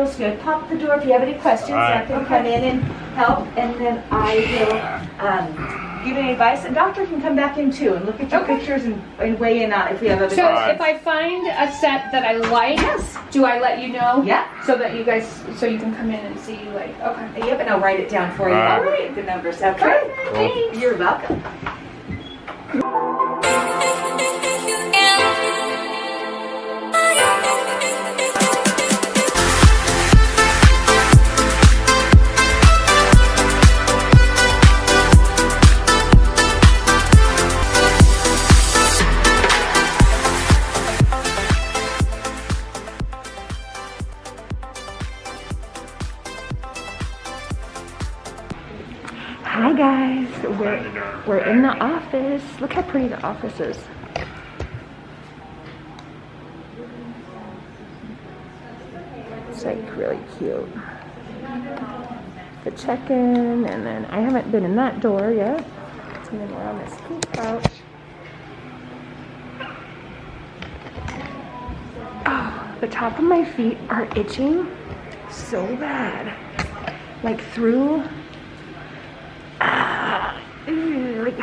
Daniel's going to pop the door if you have any questions. I can come in and help, and then I will give any advice. And doctor can come back in too and look at your pictures and weigh in on if we have other questions. If I find a set that I like, do I let you know? Yeah. So that you guys, so you can come in and see, like, okay. Yep, and I'll write it down for you. All right. The numbers. Okay. Thanks. You're welcome. Hi guys, we're in the office. Look how pretty the office is. It's like really cute. The check-in, and then I haven't been in that door yet. And then we're on this cool couch. Oh, the top of my feet are itching so bad. Like through like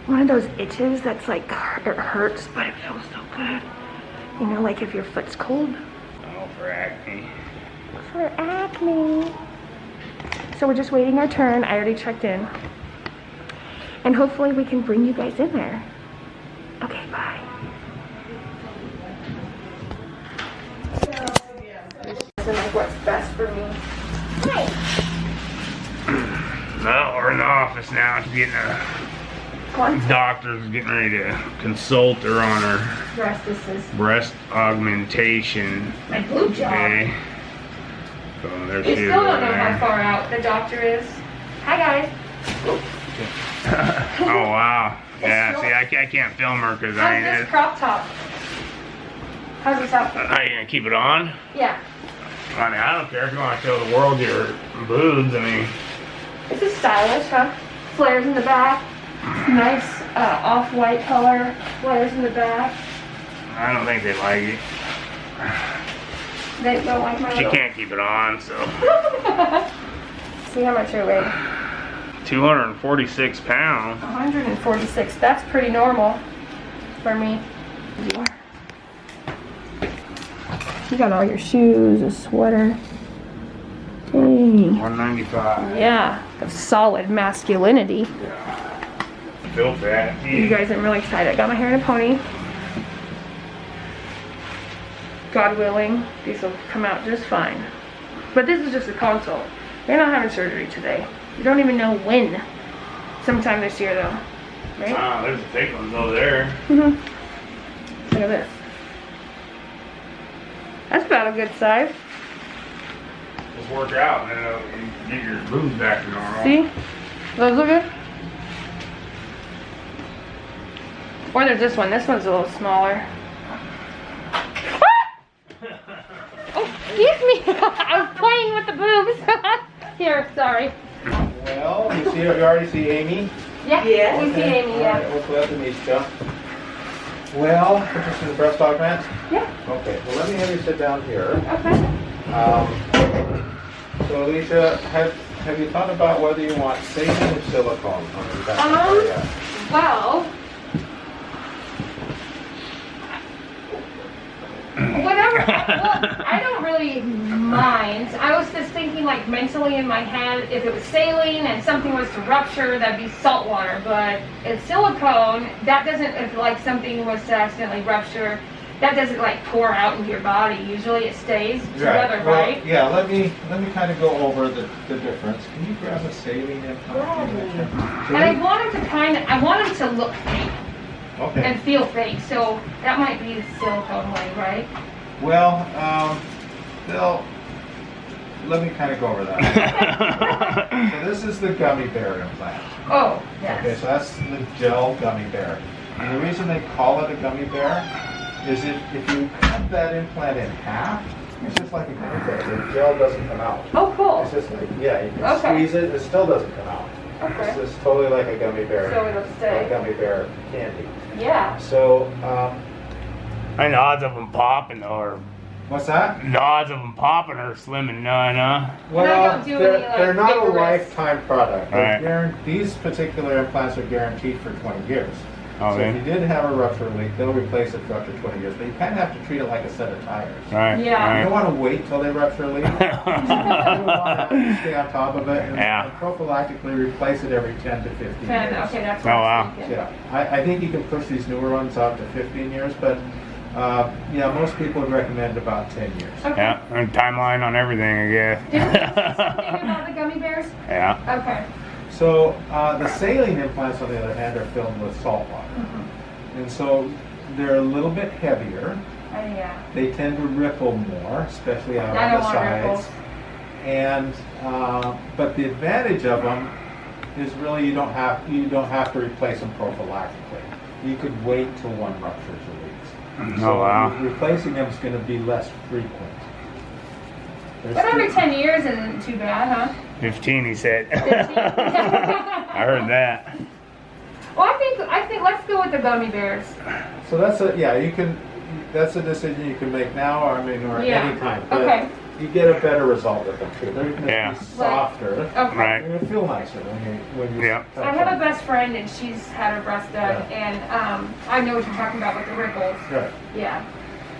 one of those itches that's like, it hurts, but it feels so good. You know, like if your foot's cold. Oh, for acne. For acne. So we're just waiting our turn. I already checked in. And hopefully we can bring you guys in there. Okay, bye. This is like what's best for me. Hi. No, we're in the office now. She's getting doctor's getting ready to consult her on her breast augmentation. My boob job. Okay. So there she We is. still don't know how far out the doctor is. Hi guys. Oh wow. Yeah. See, I can't film her because How's this crop top? How's this outfit? Are you gonna keep it on? Yeah. I mean, I don't care if you want to show the world your boobs. I mean. This is stylish, huh? Flares in the back. Nice off-white color. Flares in the back. I don't think they like it. They don't like my She can't keep it on, so. See how much I weigh. 246 pounds. 146. That's pretty normal for me. You got all your shoes, a sweater. Dang. 195. Yeah, of solid masculinity. Yeah. Built that. You guys, I'm really excited. I got my hair in a pony. God willing, these will come out just fine. But this is just a consult. You're not having surgery today. You don't even know when. Sometime this year, though. Right? Wow, there's the thick ones over there. Look at this. That's about a good size. Just work out and then get your boobs back to normal. See? Those look good? Or there's this one. This one's a little smaller. Ah! Oh, excuse me. I was playing with the boobs. Here, sorry. Well, you already see Amy? Yeah, we see Amy, All right, well, glad to meet you. Well, interested in breast augment? Yeah. Okay, well, let me have you sit down here. Okay. So, Alicia, have you thought about whether you want saline or silicone on your breast area? Well, whatever. Well, I don't really mind. I was just thinking, like, mentally in my head, if it was saline and something was to rupture, that'd be salt water. But it's silicone. That doesn't. If like something was to accidentally rupture, that doesn't like pour out into your body. Usually, it stays together, Well, right? yeah. Let me kind of go over the difference. Can you grab a saline implant? And I want him to I want him to look fake. Okay. And feel fake, so that might be the silicone way, right? Well, Bill, let me kind of go over that. So this is the gummy bear implant. Oh, yes. Okay, so that's the gel gummy bear. And the reason they call it a gummy bear is if you cut that implant in half, it's just like a gummy bear. The gel doesn't come out. Oh, cool. It's just like, yeah, you can squeeze it, it still doesn't come out. Okay. It's just totally like a gummy bear. So it'll stay. Like gummy bear candy. Yeah. So, I mean, the odds of them popping though are What's that? The odds of them popping are slim and none, huh? Well, don't do they're, any, like, they're not a vigorous- lifetime product. Right. These particular implants are guaranteed for 20 years. Oh, So man. if you did have a rupture leak, they'll replace it for up to 20 years. But you kind of have to treat it like a set of tires. Right. Yeah. You don't Right. want to wait till they rupture a leak. You want to stay on top of it and, Yeah. and prophylactically replace it every 10 to 15 years. Okay, that's Oh, what I wow. was thinking. Yeah, I think you can push these newer ones out to 15 years, but yeah, most people would recommend about 10 years. Okay. Yeah, and timeline on everything, I guess. Did we say something about the gummy bears? Yeah. Okay. So the saline implants, on the other hand, are filled with salt water. And so they're a little bit heavier. Yeah. They tend to ripple more, especially out I on don't the want ripples. sides. And but the advantage of them is really you don't have to replace them prophylactically. You could wait till one ruptures or leaks. Oh, wow. Replacing them is going to be less frequent. There's But every still- 10 years isn't too bad, huh? 15, he said. 15. I heard that. Well, I think let's go with the gummy bears. So that's that's a decision you can make now, or Yeah. any time. But Okay. you get a better result with them too. They're going to Yeah. be softer. Okay. Right. They're going to feel nicer when you Yeah. touch I have a them. best friend and she's had her breast done, and I know what you're talking about with the ripples. Right. Yeah.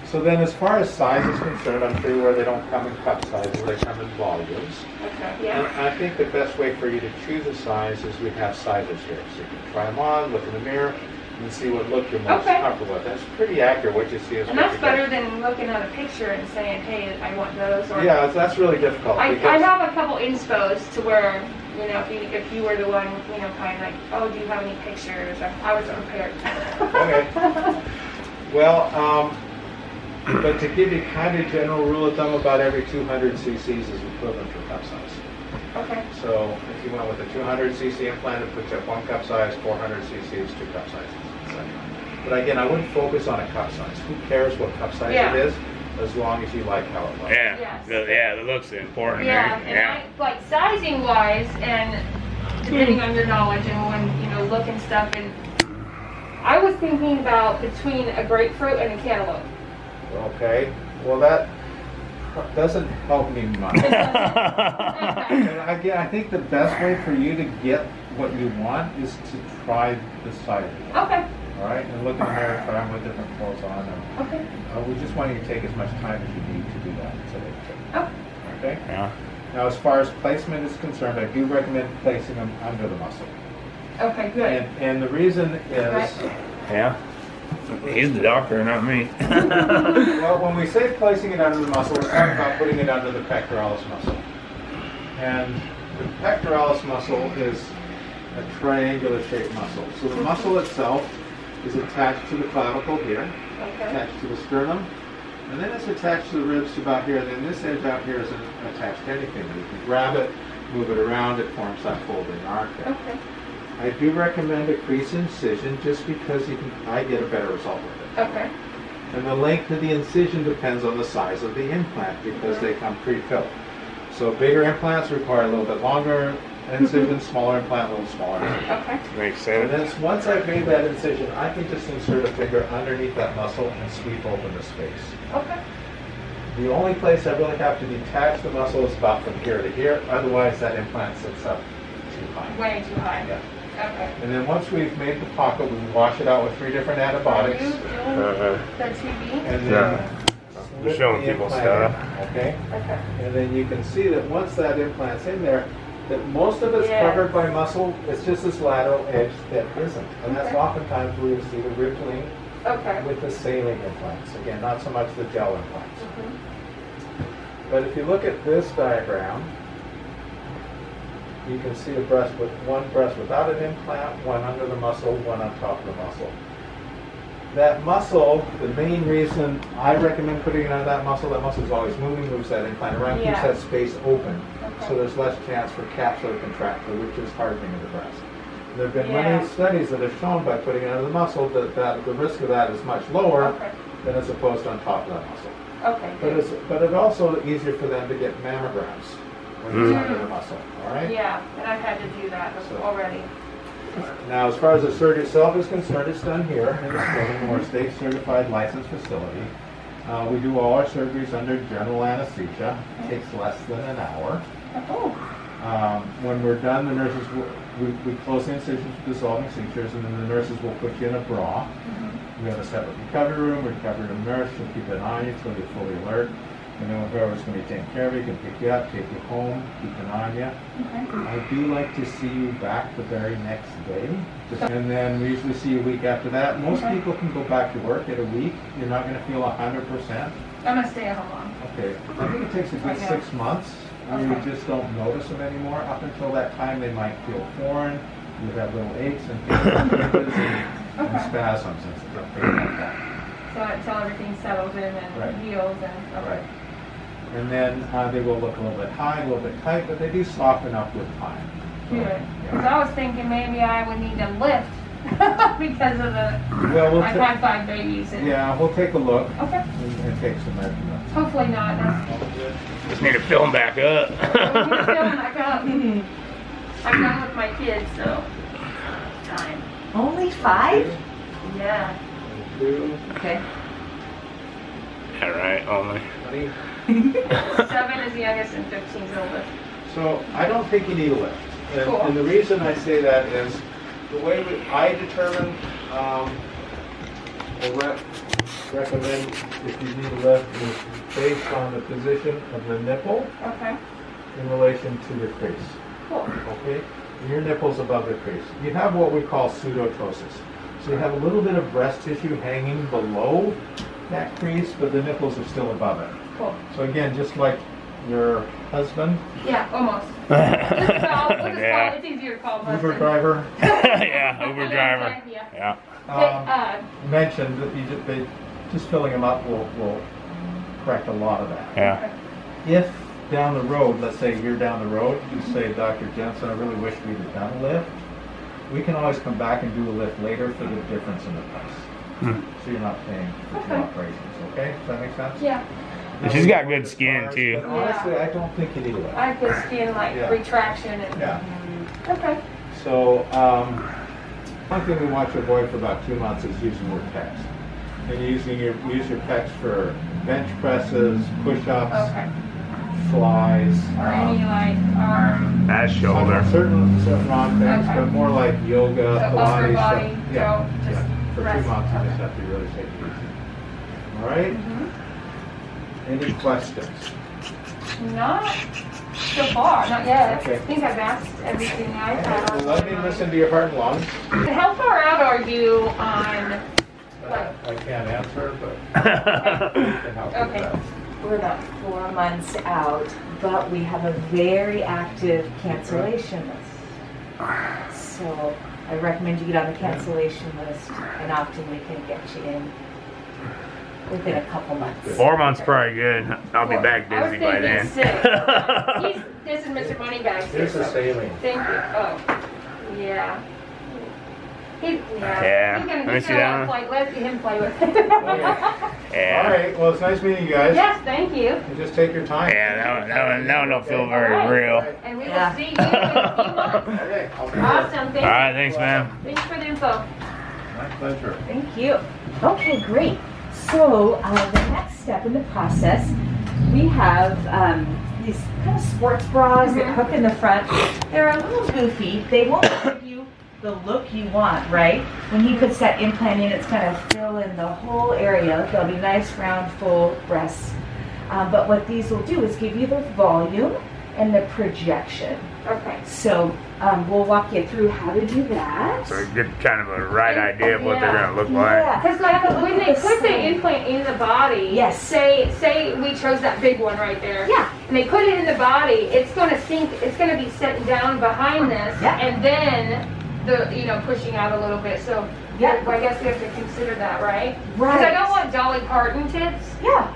So then, as far as size is concerned, I'm sure where they don't come in cup sizes, they come in volumes. Okay. And Yeah. I think the best way for you to choose a size is we have sizes here. So you can try them on, look in the mirror, and see what look you're most Okay. comfortable with. That's pretty accurate. What you see is And what that's you get. better than looking at a picture and saying, hey, I want those. Or Yeah, that's really difficult. I because have a couple inspos to where, you know, if you were the one, you know, kind of like, oh, do you have any pictures? I was prepared. Okay. Well, but to give you kind of general rule of thumb, about every 200 cc's is equivalent to a cup size. Okay. So if you went with a 200 cc implant, it puts you at 1 cup size, 400 cc's, 2 cup sizes. etc. But again, I wouldn't focus on a cup size. Who cares what cup size Yeah. it is, as long as you like how it looks. Yeah. Yes. The looks important. Yeah, Right? and Yeah. I, like sizing wise, and depending on your knowledge and when you know look and stuff, and I was thinking about between a grapefruit and a cantaloupe. Okay. Well, that doesn't help me much. Okay. And again, I think the best way for you to get what you want is to try the sizes. Okay. All right, and look in the mirror, try them with different clothes on. And, Okay. we just want you to take as much time as you need to do that today. Oh. Okay. Yeah. Now, as far as placement is concerned, I do recommend placing them under the muscle. Okay. Good. And the reason is, Right. Yeah. He's the doctor, not me. well, when we say placing it under the muscle, we're talking about putting it under the pectoralis muscle. And the pectoralis muscle is a triangular shaped muscle. So the muscle itself is attached to the clavicle here, Okay. attached to the sternum, and then it's attached to the ribs to about here, and then this edge out here isn't attached to anything. You can grab it, move it around, it forms that folding arc there. Okay. I do recommend a crease incision just because I get a better result with it. Okay. And the length of the incision depends on the size of the implant because they come pre-filled. So bigger implants require a little bit longer incision, smaller implant, a little smaller incision. Okay. Makes And sense. then once I've made that incision, I can just insert a finger underneath that muscle and sweep open the space. Okay. The only place I really have to detach the muscle is about from here to here. Otherwise, that implant sits up too high. Way too high. Yeah. Okay. And then once we've made the pocket, we wash it out with 3 different antibiotics. Are you doing the TV? And Yeah. then slip showing the people implant stuff. in, okay? Okay. And then you can see that once that implant's in there, that most of it's Yeah. covered by muscle. It's just this lateral edge that isn't. And that's Okay. oftentimes where you see the rippling Okay. with the saline implants. Again, not so much the gel implants. Mhm. But if you look at this diagram, you can see a breast with one breast without an implant, one under the muscle, one on top of the muscle. That muscle, the main reason I recommend putting it on that muscle is always moving, moves that implant around, keeps Yeah. that space open. Okay. So there's less chance for capsular contracture, which is hardening of the breast. There have been Yeah. many studies that have shown by putting it under the muscle that the risk of that is much lower Okay. than as opposed to on top of that muscle. Okay. But it's also easier for them to get mammograms when it's under the muscle, all right? Yeah, and I've had to do that So- already. Now, as far as the surgery itself is concerned, it's done here in this building. We're a state-certified licensed facility. We do all our surgeries under general anesthesia. It takes less than an hour. Oh. When we're done, the nurses we close the incisions with dissolving sutures, and then the nurses will put you in a bra. We have a separate recovery room. We recover the nurse. She'll keep an eye on you until you're fully alert. And then whoever's going to be taking care of you can pick you up, take you home, keep an eye on you. I do like to see you back the very next day. And then we usually see you a week after that. Most people can go back to work at a week. You're not going to feel 100%. I'm going to stay at home. Okay. I think it takes a good 6 months. You just don't notice them anymore. Up until that time, they might feel foreign. You have little aches and and spasms and stuff like that. So until everything settles in and heals and Right. And then they will look a little bit high, a little bit tight, but they do soften up with time. So, good. Because I was thinking maybe I would need to lift because of the I've had 5 babies. And yeah, we'll take a look. Okay. And take some measurements. Hopefully not. Just need to fill them back up. I'm done with my kids, so time. Only 5? Yeah. 2. Okay. Yeah, right, only. 7 is the youngest and 15 is the oldest. So I don't think you need a lift. And, Cool. and the reason I say that is the way I determine or recommend if you need a lift is based on the position of the nipple Okay. in relation to your crease. Cool. Okay? And your nipple's above the crease. You have what we call pseudotosis. So you have a little bit of breast tissue hanging below that crease, but the nipples are still above it. Cool. So again, just like your husband, Yeah, almost. We'll just call Yeah. it's easier to call Uber husband. driver, Yeah, Uber driver. Yeah. Yeah. mentioned that just filling them up will correct a lot of that. Yeah. If down the road, let's say you're down the road, you say, Dr. Jensen, I really wish we'd have done a lift, we can always come back and do a lift later for the difference in the price. So you're not paying for 2 operations, okay? Does that make sense? Yeah. And she's got good skin too. But honestly, I don't think you need a lift. I have good skin like Yeah. retraction and Yeah. okay. So, one thing we want to avoid for about 2 months is using your pecs. And use your pecs for bench presses, push-ups, Okay. flies, Or any like arm That shoulder. certain arm things, Okay. but more like yoga, So upper Pilates, body, stuff. Yeah, so just for 2 rest. months you Okay. just have to really take it easy. All right? Any questions? Not so far, not yet. Okay. I think I've asked everything I've had. Well, let me listen to your heart and lungs. How far out are you on? I can't answer, but I can help you with Okay. that. We're about 4 months out, but we have a very active cancellation list. So I recommend you get on the cancellation list, and often we can get you in within a couple months. 4 months probably good. I'll be back I was busy by thinking then. 6. This is Mr. Moneybags. Here's a saline. Thank you. Oh, yeah. Yeah. He's gonna Let me see that one. play. Let him play with it. All Yeah. right, well, it's nice meeting you guys. Yes, thank you. And just take your time. Yeah, that one don't feel very Alright. real. And we will Yeah. see you in a few months. Okay, I'll be Awesome. Thank All right, thanks, man. Thanks for the info. My pleasure. Thank you. Okay, great. So the next step in the process, we have these kind of sports bras that hook in the front. They're a little goofy. They won't give you the look you want, right? When he puts that implant in, it's going to fill in the whole area. They'll be nice, round, full breasts. But what these will do is give you the volume and the projection. Okay. So we'll walk you through how to do that. So get kind of a right idea of what they're gonna look like. Yeah. Because like Have a look when at they the put the side. implant in the body, Yes. say we chose that big one right there. Yeah. And they put it in the body, it's going to sink. It's going to be sitting down behind this, Yeah. and then pushing out a little bit. So Yeah. I guess we have to consider that, right? Right. Because I don't want Dolly Parton tits, Yeah.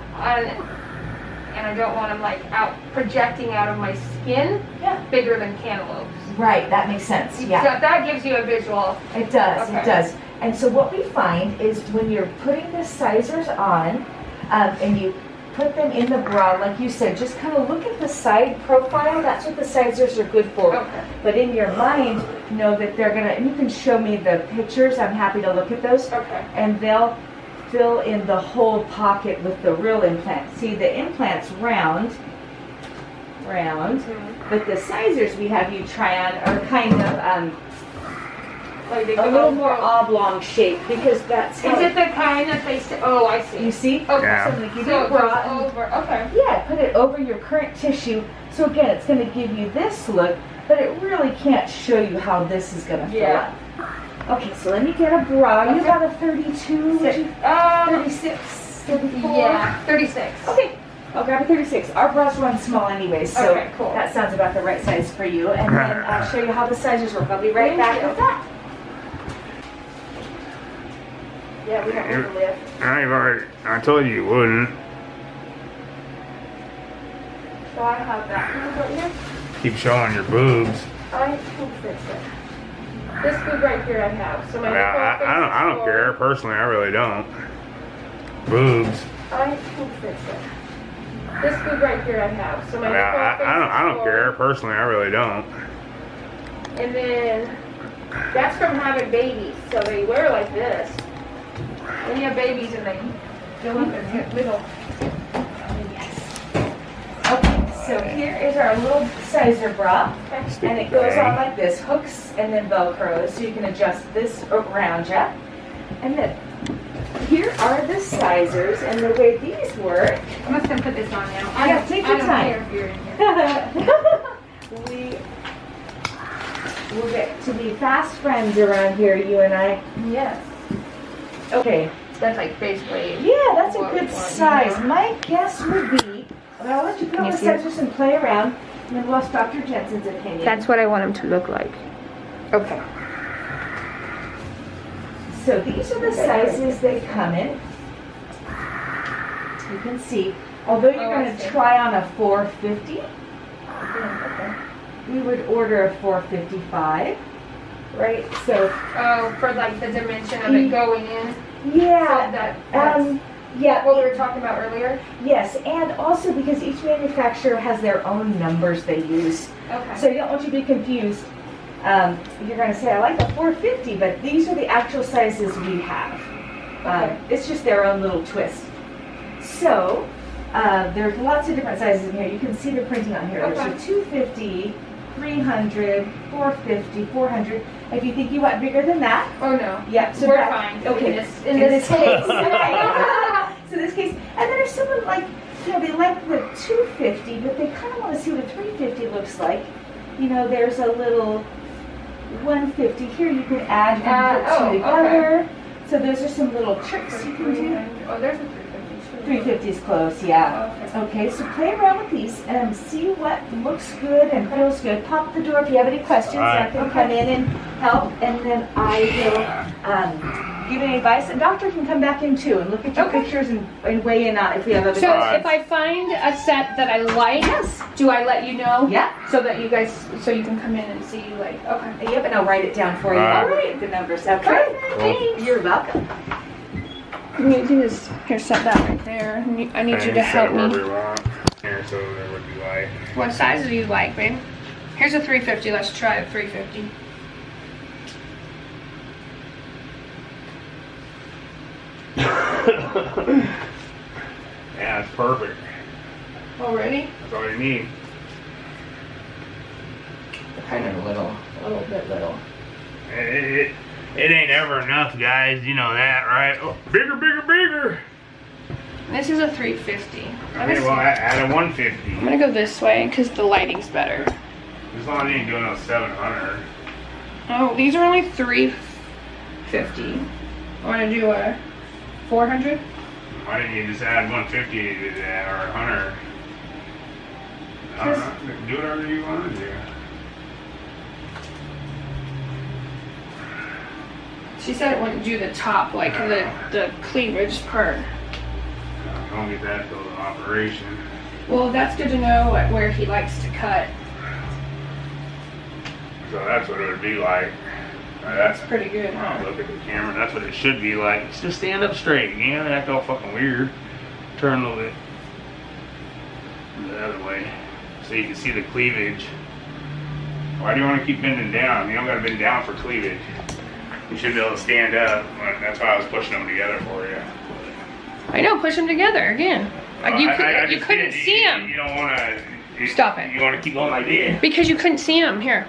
and I don't want them like out projecting out of my skin, Yeah. bigger than cantaloupes. Right, that makes sense. Yeah. So that gives you a visual. It does, Okay. it does. And so what we find is when you're putting the sizers on, and you put them in the bra, like you said, just kind of look at the side profile. That's what the sizers are good for. Okay. But in your mind, know that they're gonna, and you can show me the pictures. I'm happy to look at those. Okay. And they'll fill in the whole pocket with the real implant. See, the implant's round, but the sizers we have you try on are kind of Like they a little more oblong shape because that's Is it the kind that they say? Oh, I see. you see? Okay. So I'm going to give you So a it goes bra and- over. Okay. yeah, put it over your current tissue. So again, it's going to give you this look, but it really can't show you how this is going to fill Yeah. up. Okay, so let me get a bra. You got a 32, would you? 36, 34? Yeah, 36. Okay, I'll grab a 36. Our bras run small anyways, so Okay, cool. that sounds about the right size for you. And then I'll show you how the sizes work. I'll be right Thank back you. with that. Yeah, we have room to live. I told you you wouldn't. So I have that boob right here. Keep showing your boobs. I can fix it. This boob right here I have. So my I don't care. Personally, I really don't. Boobs. I can fix it. This boob right here I have. So my I don't care. Personally, I really don't. And then that's from having babies. So they wear like this. When you have babies and they fill up in little. Yes. Okay, so here is our little sizer bra. And it goes on like this, hooks and then Velcros, so you can adjust this around you. And then here are the sizers, and the way these work. I'm just gonna put this on now. Yeah, take your I don't time. care if you're in here. We will get to be fast friends around here, you and I. Yes. Okay. That's like basically. Yeah, that's a what good we want, size. yeah. My guess would be, well, I'll let you put on the sizers and play around, and then we'll ask Dr. Jensen's opinion. That's what I want them to look like. Okay. So these are the sizes they come in. You can see, although you're Oh, I going see. to try on a 450, Okay. we would order a 455, right? So, Oh, for like the dimension of it going in. yeah, That's yeah, what we were talking about earlier. yes, and also because each manufacturer has their own numbers they use. Okay. So you don't want you to be confused. You're going to say, I like the 450, but these are the actual sizes we have. Okay. It's just their own little twist. So, there's lots of different sizes in here. You can see the printing on here. Okay. There's a 250, 300, 450, 400. If you think you want bigger than that, Oh no. yeah, so We're that, fine. Okay, In this case. okay. So this case, and then if someone like, you know, they like the 250, but they kind of want to see what a 350 looks like. You know, there's a little 150 here. You can add and put two together. So those are some little tricks you can do. Oh, there's a 350. 350 is close, yeah. Okay, so play around with these and see what looks good and feels good. Pop the door if you have any questions. I can come in and help, and then I will give any advice. And doctor can come back in too and look at your pictures and weigh in on if we have other So questions. if I find a set that I like, do I let you know? Yeah. So that you guys, so you can come in and see, like, okay. Yep, and I'll write it down for you. All right. The numbers. Okay. Thanks. You're welcome. You can just, here, set that right there. I need you to help me. Here, so there would be like. What size do you like, babe? Here's a 350. Let's try a 350. Yeah, it's perfect. Already? That's all you need. Kind of a little bit little. It ain't ever enough, guys. You know that, right? Oh, bigger, bigger, bigger. This is a 350. Okay, well, add a 150. I'm gonna go this way because the lighting's better. As long as you ain't doing no 700. Oh, these are only 350. I want to do a 400. Why didn't you just add 150 to that or 100? I don't know. Do whatever you want to do. She said it wouldn't do the top, like the cleavage part. Don't get that till the operation. Well, that's good to know where he likes to cut. So that's what it would be like. That's pretty good, huh? Look at the camera. That's what it should be like. It's just stand up straight. You know, act all fucking weird. Turn a little bit the other way so you can see the cleavage. Why do you want to keep bending down? You don't got to bend down for cleavage. You should be able to stand up. That's why I was pushing them together for you. I know, push them together again. You just couldn't did. see them. You don't want to. Stop it. You want to keep going like this? Because you couldn't see them. Here.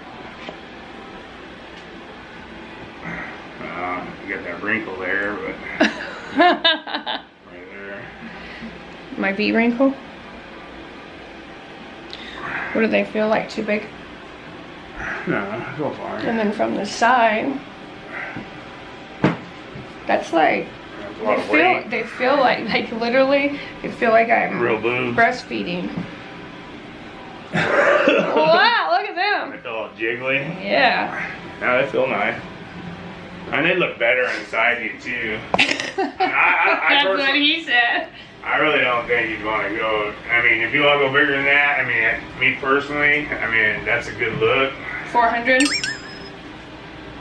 You got that wrinkle there, but right there. My V wrinkle. What do they feel like? Too big? No, go fine. And then from the side, that's like, That's a lot of weight. they feel like literally, they feel like I'm Real boobs. breastfeeding. Wow, look at them. They feel all jiggly. Yeah. No, they feel nice. And they look better inside you too. That's what he said. I really don't think you'd want to go. I mean, if you want to go bigger than that, I mean, me personally, I mean, that's a good look. 400.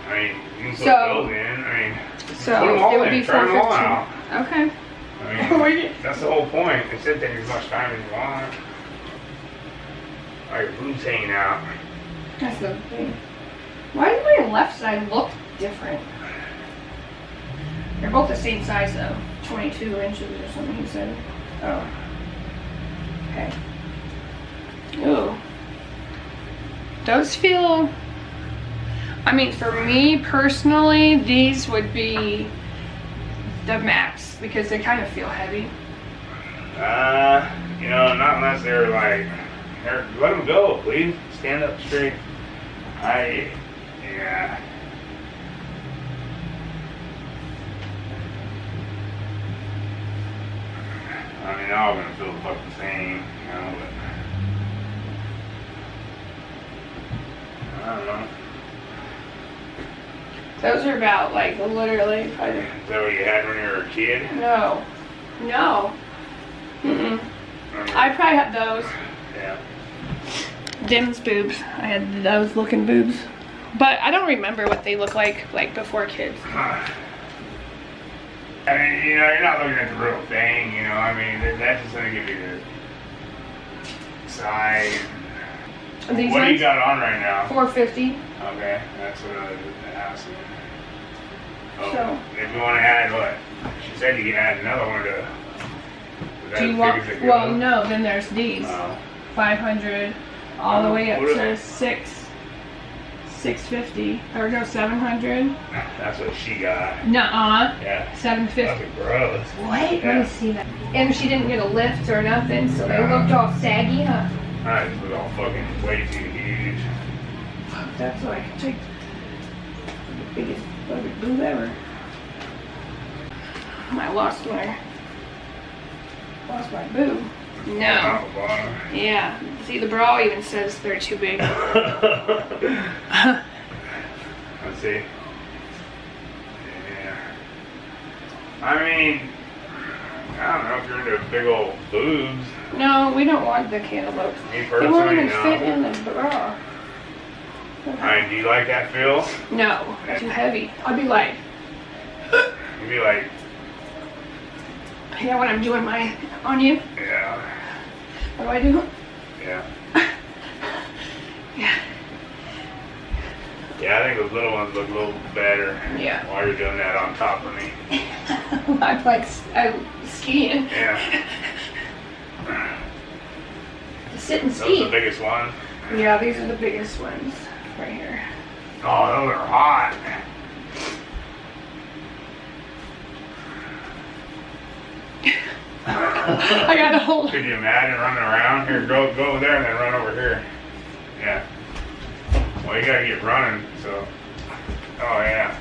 I mean, you can put So- those in. I mean, So put them all it would in, be try them all out. 415. Okay. I mean, that's the whole point. It should take as much time as you want. Or your boobs hanging out. That's the thing. Why does my left side look different? They're both the same size though. 22 inches or something he said. Oh. Okay. Ooh. Those feel... I mean, for me personally, these would be the max because they kind of feel heavy. You know, not unless they're like, let them go, please. Stand up straight. Yeah. I mean, they're all gonna feel fucking the same, you know, but I don't know. Those are about like literally probably... Is that what you had when you were a kid? No. No. Mm-mm. I probably had those. Yeah. Dim's boobs. I had those looking boobs. But I don't remember what they look like before kids. I mean, you know, you're not looking at the real thing, you know, I mean, that's just gonna give you the side. These What do ones? you got on right now? 450. Okay, that's what I was asking. Oh, So- if you want to add what? She said you can add another one to. Do you want? Well, no. Then there's these. 500, all the way up What are to they? 650, or no, 700. That's what she got. Nuh-uh. Yeah. 750. That's gross. What? Yeah. Let me see that. And she didn't get a lift or nothing, so they looked all saggy, huh? I just look all fucking way too huge. That's why I can take the biggest fucking boob ever. I lost my boob. No. Top or bottom. Yeah. See, the bra even says they're too big. Let's see. Yeah. I mean, I don't know if you're into big old boobs. No, we don't want the cantaloupes. Me They won't personally, even no. fit in the bra. I mean, do you like that feel? No, too heavy. I'll be like, You'd be like, yeah, when I'm doing my on you, yeah, what do I do? yeah. Yeah. Yeah, I think those little ones look a little better. Yeah. While you're doing that on top of me. I'm like, I'm skiing. Yeah. Sit and Those are the ski. biggest ones. Yeah, these are the biggest ones right here. Oh, those are hot. I gotta hold. Could you imagine running around here? Go over there and then run over here. Yeah. Well, you gotta get running, so. Oh yeah.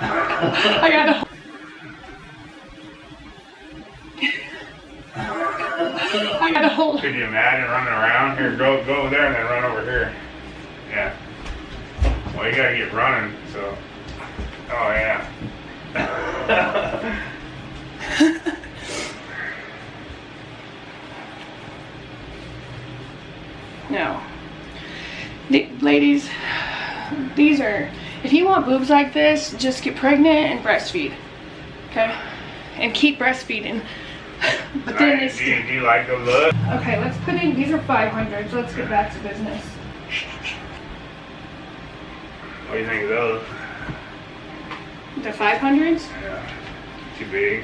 I gotta. I gotta hold. Could you imagine running around here? Go over there and then run over here. Yeah. Well, you gotta get running, so. Oh yeah. No. Ladies, these are, if you want boobs like this, just get pregnant and breastfeed. Okay? And keep breastfeeding. But then Alright, it's, do you like the look? okay, let's put in, these are 500, so let's get back to business. What do you think of those? The 500s? Yeah. Too big.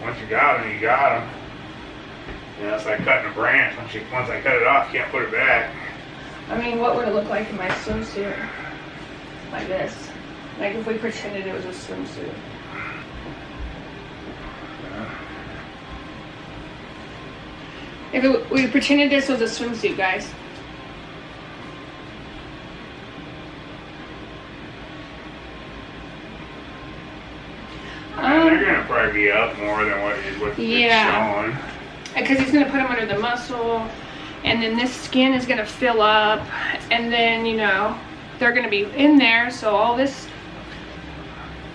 Once you got them, you got them. Yeah, it's like cutting a branch. Once I cut it off, you can't put it back. I mean, what would it look like in my swimsuit? Like this. Like if we pretended it was a swimsuit. If we pretended this was a swimsuit, guys. They're gonna probably be up more than what it's showing. Because he's gonna put them under the muscle, and then this skin is gonna fill up, and then you know they're gonna be in there. So all this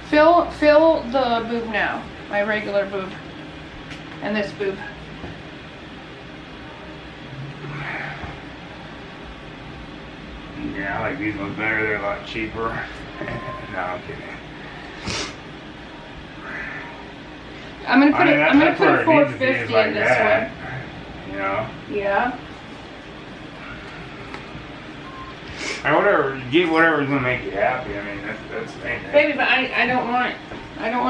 fill the boob now, my regular boob, and this boob. Yeah, I like these ones better. They're a lot cheaper. No, I'm kidding. I'm gonna put I'm gonna put a 450 like in this that, one. You know. Yeah. Whatever, get whatever's gonna make you happy. I mean, that's the main thing. Baby, but I don't want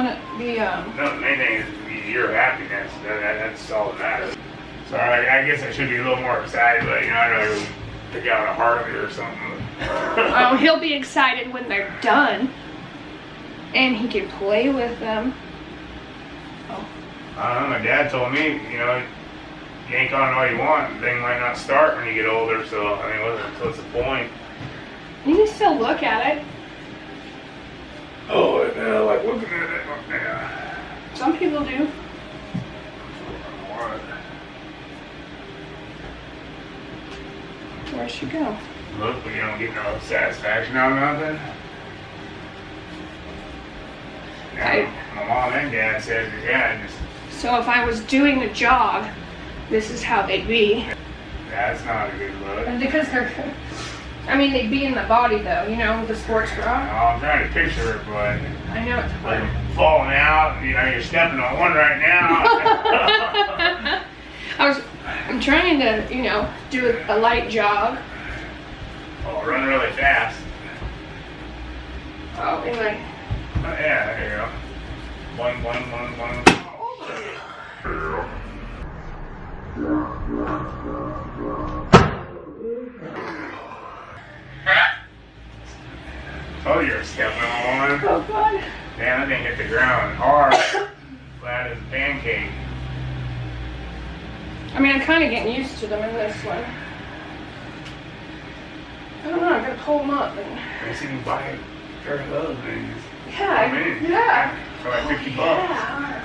it to be No, the main thing is your happiness. That's all that matters. So I guess I should be a little more excited, but you know, I'd rather pick out a Harley or something. Oh, he'll be excited when they're done, and he can play with them. Oh. I don't know. My dad told me, you know, yank on all you want. The thing might not start when you get older. So I mean, what's the point? You can still look at it. Oh, yeah, like looking at it. Yeah. Some people do. Where'd she go? Look, but you don't get no satisfaction out of nothing. Now, my mom and dad said, yeah, just. So if I was doing a jog, this is how they'd be. That's not a good look. And because they're, I mean, they'd be in the body though, you know, with the sports bra. I'm trying to picture it, but I know it's hard. like falling out. You know, you're stepping on one right now. I'm trying to, you know, do a light jog. Oh, run really fast. Oh, anyway. Oh, yeah, there you go. One. Oh, you're stepping on one. Oh, God. Damn, that thing hit the ground hard. Flat as a pancake. I mean, I'm kind of getting used to them in this one. I don't know, I'm going to pull them up. And... I see you buy a pair of those things. Yeah, yeah. For like $50. Yeah.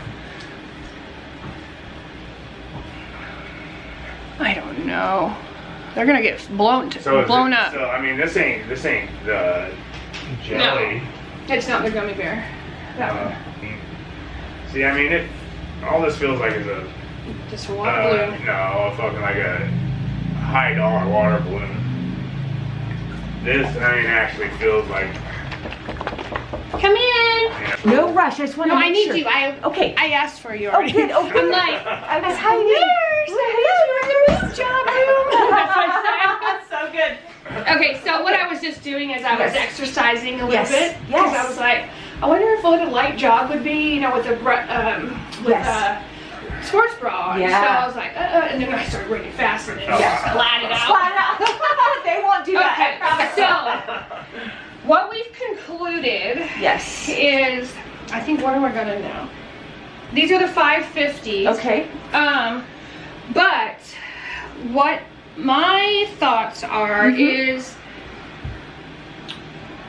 I don't know. They're gonna get blown up. So I mean, this ain't the jelly. No, it's not the gummy bear. That one. See, I mean, all this feels like is a just a water balloon. No, fucking like a high-dollar water balloon. This, I mean, actually feels like. Come in. Yeah. No rush. I just want to No, make I need sure. you. Okay. I asked for you Oh, already. good. Okay. I'm like, I was hiding. Good job, room. That's what I said. So good. Okay, so what I was just doing is I was exercising a little bit. Yes. Because I was like, I wonder if what a light jog would be, you know, with a sports bra. Yeah. So I was like, and then I started running fast and then splat it out. Splat out. They won't do that. Okay, so what we've concluded is, I think, what am I gonna know? These are the 550s. Okay. But what my thoughts are is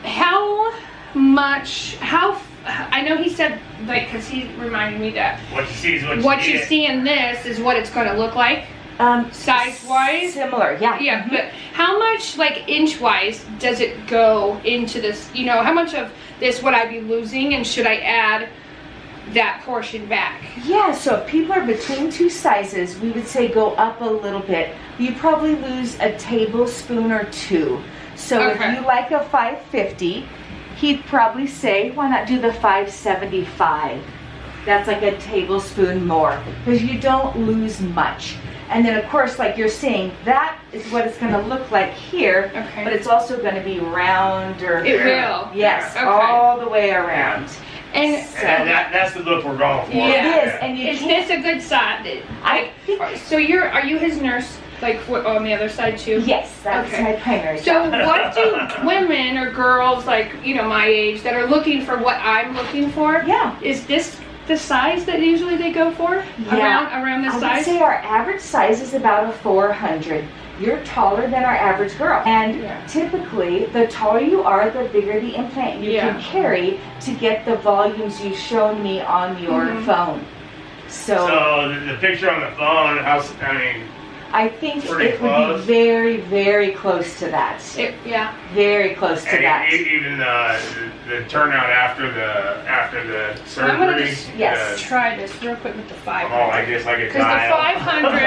how much, I know he said, like, because he reminded me that What you see is what you see in this is what it's going to look like. Size-wise? Similar, yeah. Yeah, but how much, like, inch-wise does it go into this? You know, how much of this would I be losing, and should I add that portion back? Yeah, so if people are between two sizes, we would say go up a little bit. You probably lose a tablespoon or two. So if you like a 550, he'd probably say, why not do the 575? That's like a tablespoon more, because you don't lose much. And then of course, like you're seeing, that is what it's going to look like here. Okay. But it's also going to be rounder. It will. Yes, Okay. all the way around. And And that's the look we're going for. Yeah. It is, and you is can't. this a good side? I think. So are you his nurse, like on the other side too? Yes, that's Okay. my primary So job. what do women or girls like, my age that are looking for what I'm looking for? Yeah. Is this the size that usually they go for? Yeah. Around this I would size? say our average size is about a 400. You're taller than our average girl. And Yeah. typically, the taller you are, the bigger the implant you Yeah. can carry to get the volumes you've shown me on your Mhm. phone. So the picture on the phone, I think pretty it would close. be very, very close to that. Yeah. Very close to and that. even the turnout after the surgery. I'm gonna just Yes. try this real quick with the 500. Oh, I guess like a Because the dial. 500,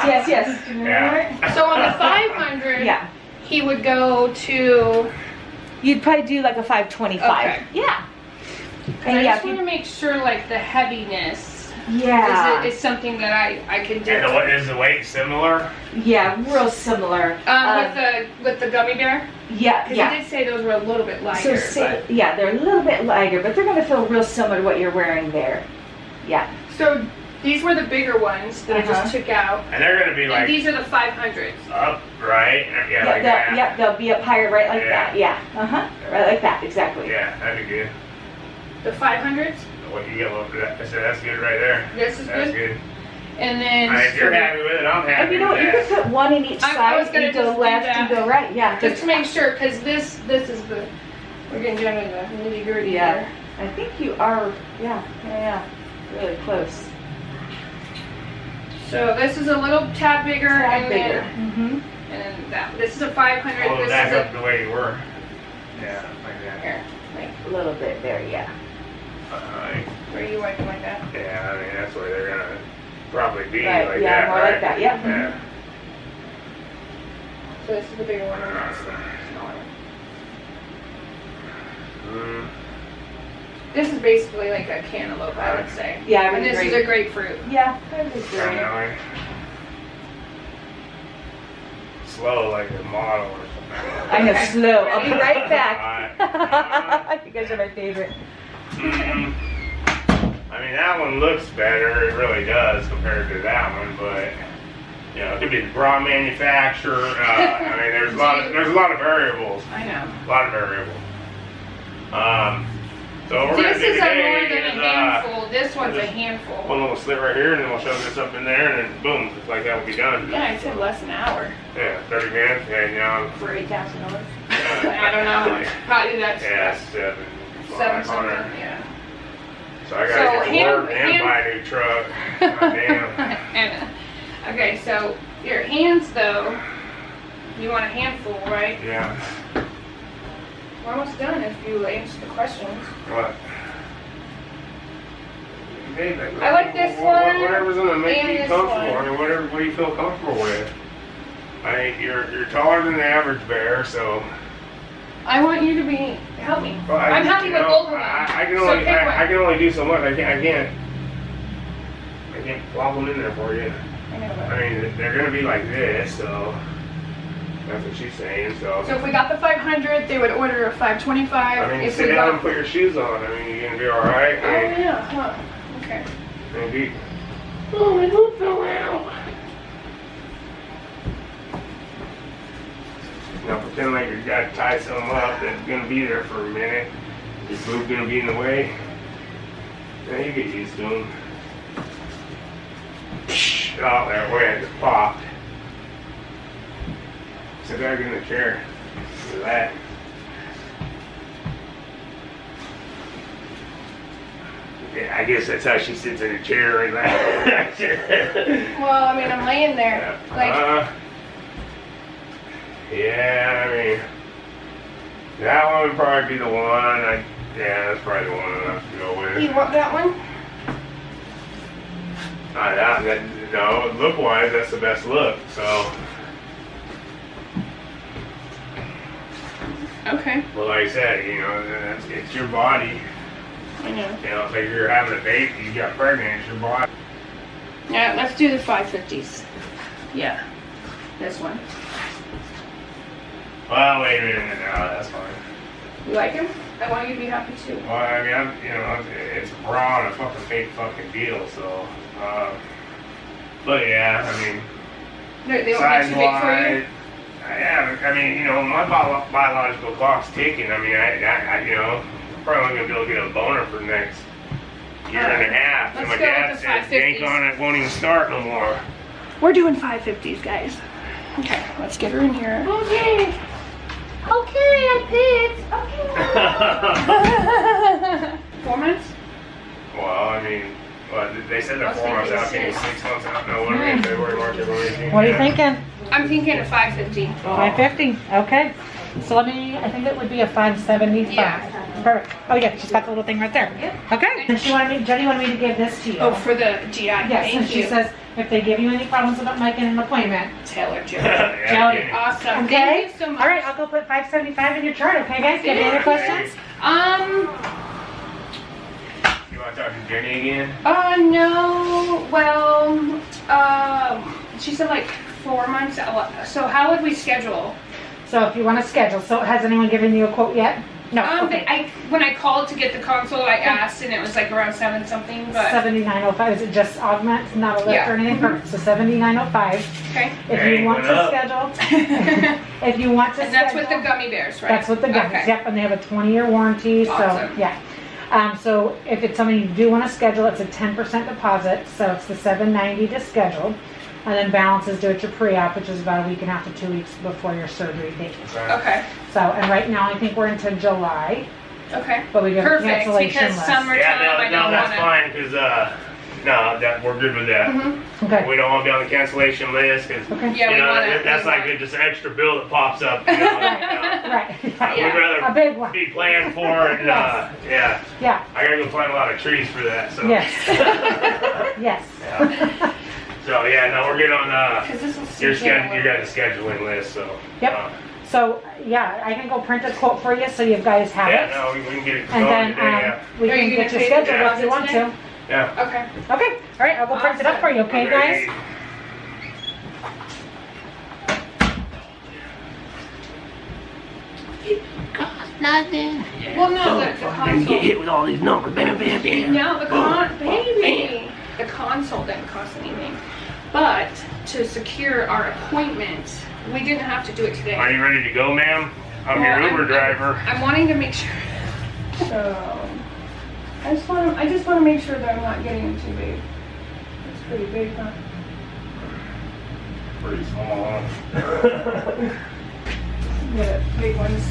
Yes. Yeah. so on the 500, Yeah. he would go to, You'd probably do like a 525. Okay. Yeah. and I yeah, just want to make sure like the heaviness yeah. is something that I can do. And is the weight similar? Yeah, real similar. With the gummy bear? Yeah, Because yeah. you did say those were a little bit lighter. Yeah, they're a little bit lighter, but they're going to feel real similar to what you're wearing there. Yeah. So these were the bigger ones that I just took out. And they're going to be And like these are the 500s. up, right? Yeah, like that. Yep, they'll be up higher right like Yeah. that. Yeah. Right like that, exactly. Yeah, that'd be good. The 500s. What you get over that? I said that's good right there. This is That's good. good. And then If you're happy with it, I'm happy And you know what? with You that. can put one in each I was side gonna and just go do left that. and go right. Yeah. just to make sure, because this is the, we're getting down to the nitty gritty Yeah. here. I think you are. Yeah. Really close. So this is a little tad bigger, Tad and bigger. then and that. This is a 500. Hold it This back is up the way you were. Yeah, like that. here, like A little bit there. Yeah. where you like it like that. Yeah, I mean that's where they're gonna probably be Right, like yeah, that, more right? like that, yep. Yeah. So this is the bigger one, and that's the smaller one. Mm. This is basically like a cantaloupe, I would say. Yeah, I And would this agree. is a grapefruit. Yeah. I would agree. Kind of like slow, like a model or something. I know, slow. I'll be right back. Alright. You guys are my favorite. Mm. I mean, that one looks better. It really does compared to that one, but it could be the bra manufacturer. I mean, there's a lot of variables. I know. A lot of variables. So what we're This gonna do is a more today than a is handful. This one's a handful. one little slit right here, and then we'll shove this up in there, and then boom, just like that will be done. Yeah, I said less than an hour Yeah, 30 minutes. Yeah, for $8,000. I don't know. Probably that's yeah, 7. 7 500. something. Yeah. So I gotta So get to work hand- and buy a new truck. Goddamn. And, okay, so your hands though, you want a handful, right? Yeah. We're almost done if you answer the questions. What? I like this one Whatever's gonna make and you this comfortable. one. I mean, what you feel comfortable with. I mean, you're taller than the average bear, so. I want you to help me. Well, I'm happy with both of them. I can So only pick one. I can only do so much. I can't plop them in there for you. I know, but- I mean, they're gonna be like this, so that's what she's saying. So So if we got the 500, they would order a 525. I mean, if sit we down got, and put your shoes on. I mean, you're gonna be all right. oh I mean, yeah, huh? Okay. Indeed. Oh, my boot fell out. Now pretend like you got to tie something up that's gonna be there for a minute. Your boot gonna be in the way. Now you get used to them. Oh, there it went. It just popped. Sit back in the chair. Relax. Yeah, I guess that's how she sits in a chair, relax. Well, I mean, I'm laying there. Like, yeah, I mean, that one would probably be the one. Yeah, that's probably the one I'll have to go with. you want that one? No, look-wise, that's the best look. So, Okay. well, like I said, it's your body. I know. If you're having a baby, you got pregnant, it's your body. Yeah, let's do the 550s. Yeah. This one. Well, wait a minute. No, that's fine. You like him? I want you to be happy too. Well, I mean, it's a bra and a fucking fake fucking deal, so. But yeah, I mean, They don't make too big for you? Yeah, I mean, my biological clock's ticking. I mean, I probably only gonna be able to get a boner for the next year and a half. And Let's my go dad with the says, yank on it, won't even start no more. We're doing 550s, guys. Okay, let's get her in here. Okay. Okay, I picked. Okay. 4 months? Well, I mean, they said they're 4 months out, maybe 6 months out. No, what are we in February, March, April, May, June? What are you thinking? I'm thinking of 550. 550. Okay. So I think it would be a 575. Yeah. Perfect. Oh yeah, she's got the little thing right there. Yep. Okay. And Jenny wanted me to give this to you. Oh, for the GI. yes. Thank And she you. says if they give you any problems about making an appointment, Taylor Joe. Yeah, Jelly. Jenny. Awesome. okay. Thank you so much. All right, I'll go put 575 in your chart. Okay, guys. Got any other questions? You want to talk to Jenny again? No. Well, she said like 4 months. So how would we schedule? So if you want to schedule, so has anyone given you a quote yet? No. Okay. When I called to get the console, I asked, and it was like around 7 something. But 7905. Is it just augment, not a lift Yeah. or anything? Perfect. So 7905. okay. If Hey, you want what to up? schedule, if you want to And that's schedule, with the gummy bears, right? that's with the gummies. Okay. Yep, and they have a 20-year warranty. So Awesome. yeah. So if it's something you do want to schedule, it's a 10% deposit. So it's the $790 to schedule, and then balance is due at your pre-op, which is about a week and a half to 2 weeks before your surgery date. Okay. So and right now I think we're into July, Okay. but we have a Perfect. cancellation Because list. summertime, Yeah, I no, don't that's want to. fine, because, we're good with that. Okay. We don't want to be on the cancellation list, because, Okay. Yeah, we want to. that's like just an extra bill that pops up, Right. We'd Yeah. rather A big one. be planned for it, and, Yes. Yeah. I gotta go plant a lot of trees for that, so. Yes. Yes. Yeah. So, yeah, no, we're good on, Because this will your sink in. guys' scheduling list, so. Yep. So yeah, I can go print a quote for you so you guys have Yeah, it. no, we can get it And going then today, yeah. we Are can you get gonna you pay the scheduled if you want deposit to. Yeah. Okay. Okay. All right, I'll go print it up for you. Okay, guys? Nothing. Well, no, the console. with all these numbers. Bam, bam, bam. No, baby. The console didn't cost anything. But to secure our appointment, we didn't have to do it today. Are you ready to go, ma'am? I'm Well, your Uber driver. I'm wanting to make sure. So, I just want to make sure that I'm not getting too big. It's pretty big, huh? Pretty small, Get it, big ones.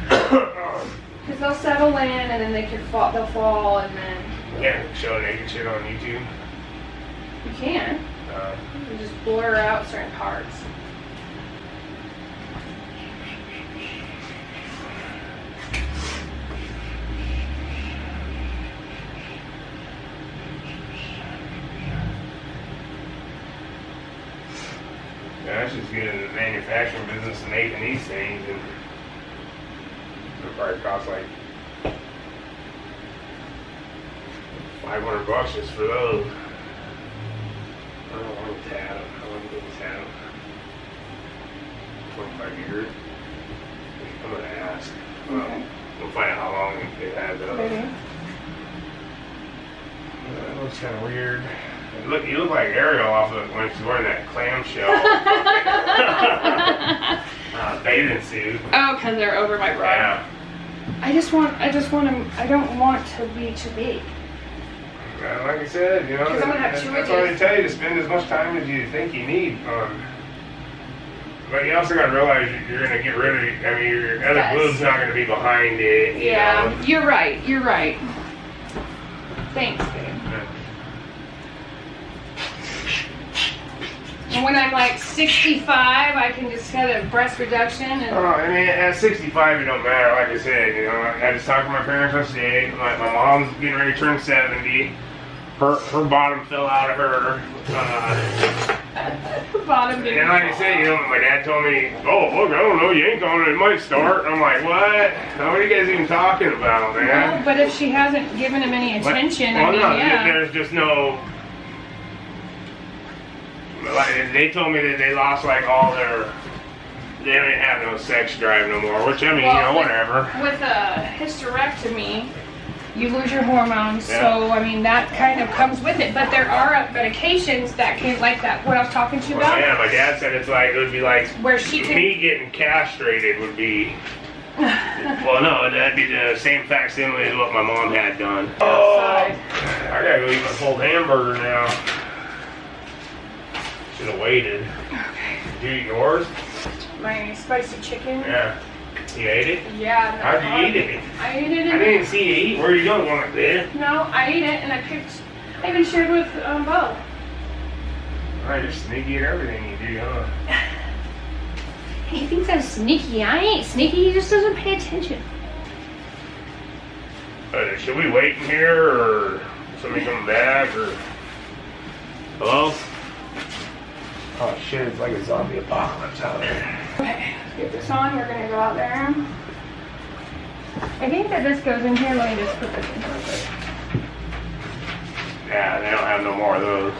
Because they'll settle in and then they'll fall and then Yeah, show naked shit on YouTube. you can. You just blur out certain parts. Yeah, I should get in the manufacturing business and making these things, and it'll probably cost like $500 just for those. I don't want to tat them. I want to go tat them. 25 years. I'm gonna ask. Okay. We'll find out how long they've had those. Maybe. That looks kind of weird. You look like Ariel off of when she's wearing that clamshell bathing suit. Oh, because they're over my bra. Yeah. I don't want to be too big. Like I said, you know, 'Cause I'm gonna have that's two why they edges. tell you to spend as much time as you think you need on. But you also got to realize you're going to get rid of. I mean, your other Yes. boob's not going to be behind it. You Yeah, know? you're right. You're right. Thanks, babe. And when I'm like 65, I can just have a breast reduction and. Oh, I mean, at 65, it don't matter. Like I said, you know, I just talked to my parents yesterday. My mom's getting ready to turn 70. Her bottom fell out of her. Bottom And like I said, you know, my dad told me, "Oh, look, I don't know, you ain't going, it might start." I'm like, "What? What are you guys even talking about, man?" Well, but if she hasn't given him any attention, Well, I mean, no, yeah. there's just no. Like, they told me that they lost like all their. They didn't have no sex drive no more. Which I mean, Well, whatever. With a hysterectomy, you lose your hormones. Yeah. So I mean that kind of comes with it. But there are medications that can, like that. What I was talking to you Well, about. yeah, my dad said it's like it would be like Where she can. me getting castrated would be. Well, no, that'd be the same facsimile as what my mom had done. Oh, I gotta go eat my pulled hamburger now. Should have waited. Okay. Did you eat yours? My spicy chicken. Yeah. You ate it? Yeah. How'd you eat it? I ate it. I didn't see you eat. Where are you going like this? No, I ate it and I picked. I even shared with Bo. Alright, you're sneaky at everything you do, huh? He thinks I'm sneaky. I ain't sneaky. He just doesn't pay attention. Should we wait in here, or somebody come back, or... Hello? Oh shit, it's like a zombie apocalypse out there. Okay, let's get this on. We're gonna go out there. I think that this goes in here. Let me just put this in real quick. Yeah, they don't have no more of those.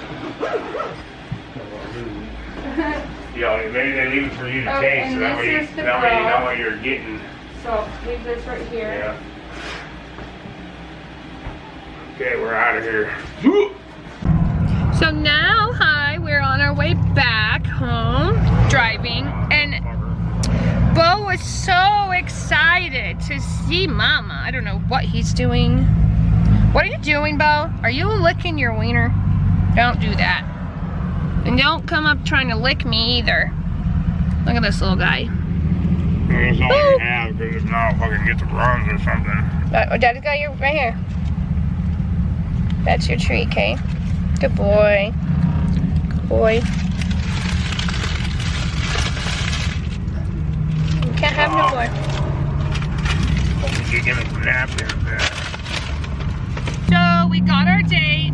Yeah, maybe they leave it for you to Okay, taste, so and that way, this is the that way you bra. know what you're getting. So leave this right here. Yeah. Okay, we're out of here. So now, hi, we're on our way back home, driving, and Bo was so excited to see Mama. I don't know what he's doing. What are you doing, Bo? Are you licking your wiener? Don't do that. And don't come up trying to lick me either. Look at this little guy. That's all you have, because if not, fucking get the runs or something. Daddy's got you right here. That's your treat, okay? Good boy. Good boy. You can't have no boy. Hope you give me some napkins there. So we got our date.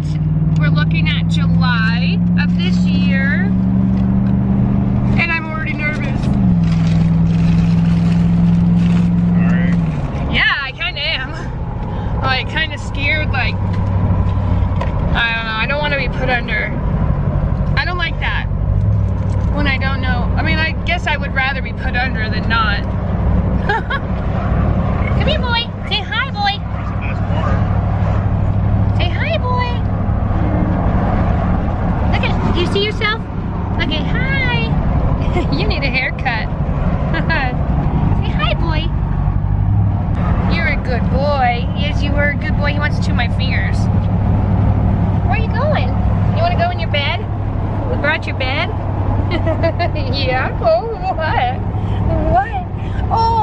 We're looking at July of this year. And I'm already nervous. Alright. Yeah, I kind of am. Like, kind of scared, like, I don't know, I don't want to be put under. I don't like that. When I don't know. I mean, I guess I would rather be put under than not. Come here, boy. Say hi, boy. That's the best part. Say hi, boy. Look at, do you see yourself? Okay, hi. You need a haircut. Say hi, boy. You're a good boy. Yes, you were a good boy. He wants to chew my fingers. Where are you going? You want to go in your bed? We brought your bed? Yeah. Oh, what? What? Oh,